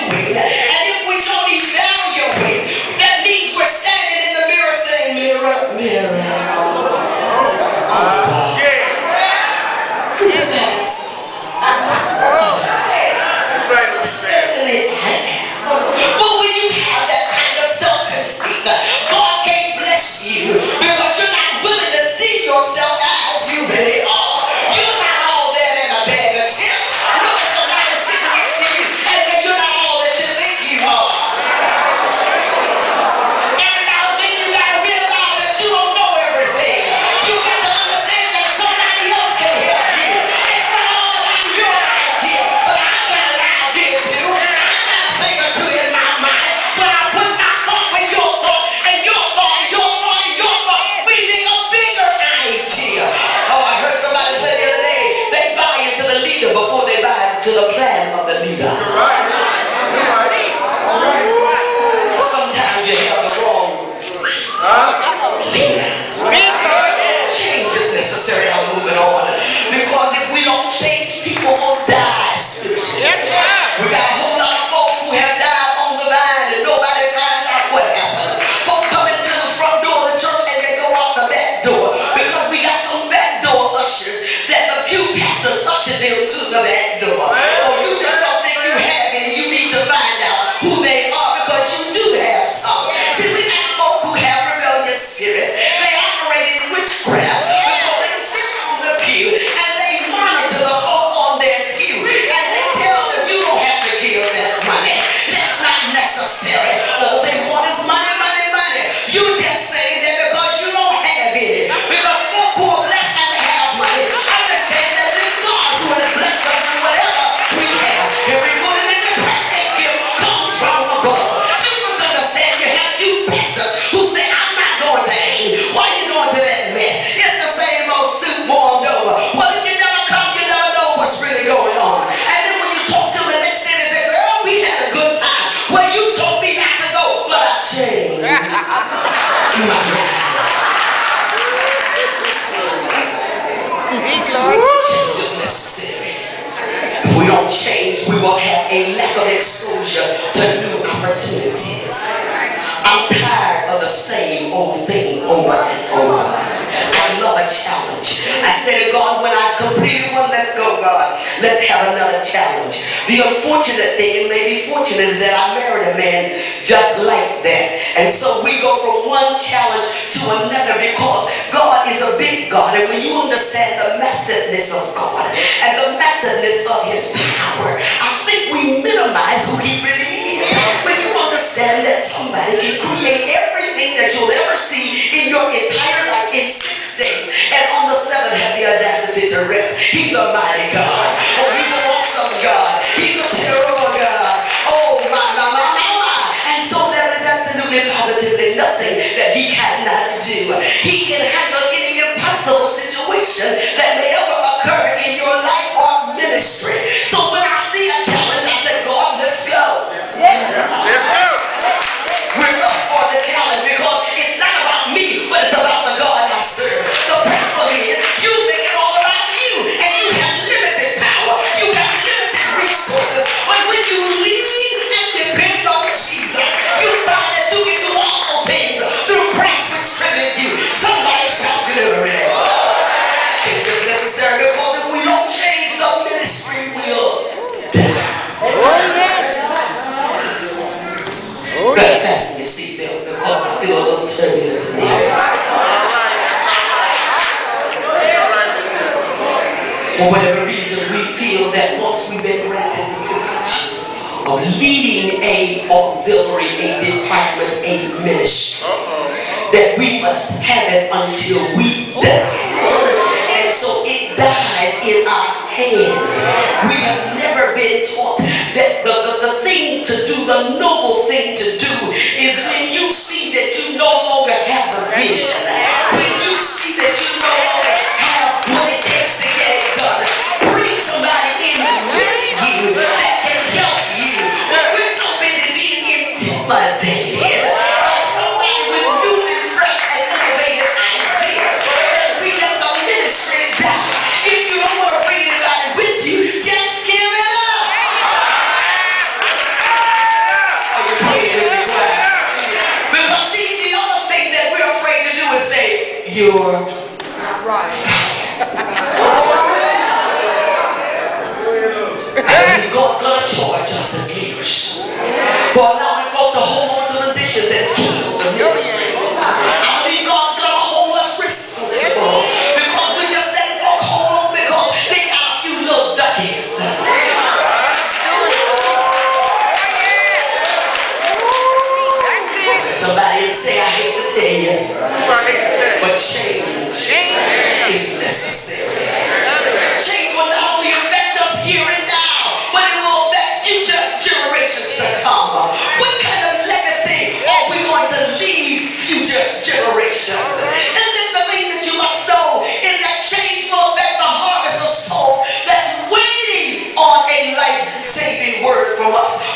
doing. And if we don't evaluate, that means we're standing in the mirror saying, mirror, mirror. Certainly I am. But when you have that kind of self-conceit, God can't bless you because you're not willing to see yourself as you really are. You're not all that in a bag of chips. Look at somebody sitting next to you and say you're not all that you think you are. Every now and then you got to realize that you don't know everything. You got to understand that somebody else can help you. It's not all about your idea, but I got an idea too. I'm not thinking two in my mind, but I put my thought with your thought, and your thought, and your thought, and your thought. We need a bigger idea. Oh, I heard somebody say the other day, they buy into the leader before they buy into the plan of the leader. Sometimes you have the wrong leader. Change is necessary. I'm moving on. Because if we don't change, people will die spiritually. We got a whole lot of folks who have died on the vine and nobody finds out what happened. Folk come into the front door of the church and they go out the back door because we got some back door ushers that the pew pastors usher them to the back door. Oh, you just don't think you have it and you need to find out who they are because you do have some. See, we got folk who have rebellious spirits. They operate in witchcraft because they sit on the pew and they monitor the folk on their pew and they tell them you don't have to give that money. That's not necessary. All they want is money, money, money. You just say that because you don't have it. Because folk who are blessed and have money understand that it's God who has blessed us with whatever we have. Every good and every perfect gift comes from above. You must understand you have few pastors who say, I'm not going to aim. Why are you going to that mess? It's the same old soup warmed over. Well, if you never come, you never know what's really going on. And then when you talk to them the next day, they say, girl, we had a good time. Well, you told me not to go, but I changed my mind. Change is necessary. If we don't change, we will have a lack of exposure to new opportunities. I'm tired of the same old thing over and over. I love a challenge. I said to God, when I've completed one, let's go, God. Let's have another challenge. The unfortunate thing, and maybe fortunate, is that I married a man just like that. And so we go from one challenge to another because God is a big God. And when you understand the massiveness of God and the massiveness of His power, I think we minimize who He really is. When you understand that somebody can create everything that you'll ever see in your entire life in 6 days, and on the 7th have the audacity to rest. He's a mighty God. Oh, He's an awesome God. He's a terrible God. Oh, my. And so there is absolutely positively nothing that He cannot do. He can handle any impossible situation that may ever occur in your life or ministry. So when I see a challenge, I say, God, let's go. Let's go. We're up for the challenge because it's not about me, but it's about the God I serve. The problem is you make it all about you, and you have limited power. You have limited resources. But when you lean and depend on Jesus, you find that you can do all things through Christ which strengthens you. Somebody shout glory. Change is necessary because if we don't change, the ministry will die. Better fasten your seatbelt because I feel a little turbulence in here. For whatever reason, we feel that once we've been granted the privilege of leading a auxiliary, a department, a ministry, that we must have it until we die. And so it dies in our hands. We have never been taught that the thing to do, the noble thing to do, is when you see that you no longer have the vision, when you see that you no longer have what it takes to get it done, bring somebody in with you that can help you. But we're so busy being intimidated by somebody with new and fresh and innovative ideas that we let the ministry die. If you don't want to bring anybody with you, just give it up. your Right. I believe God's going to charge us as leaders for allowing folk to hold on to positions that kill the ministry. I believe God's going to hold us responsible because we just let folk hold on because they got a few little duckies. Somebody will say, I hate to tell you, but change is necessary. Change will not only affect us here and now, but it will affect future generations to come. What kind of legacy are we going to leave future generations? And then the thing that you must know is that change will affect the harvest of souls that's waiting on a life-saving word from us.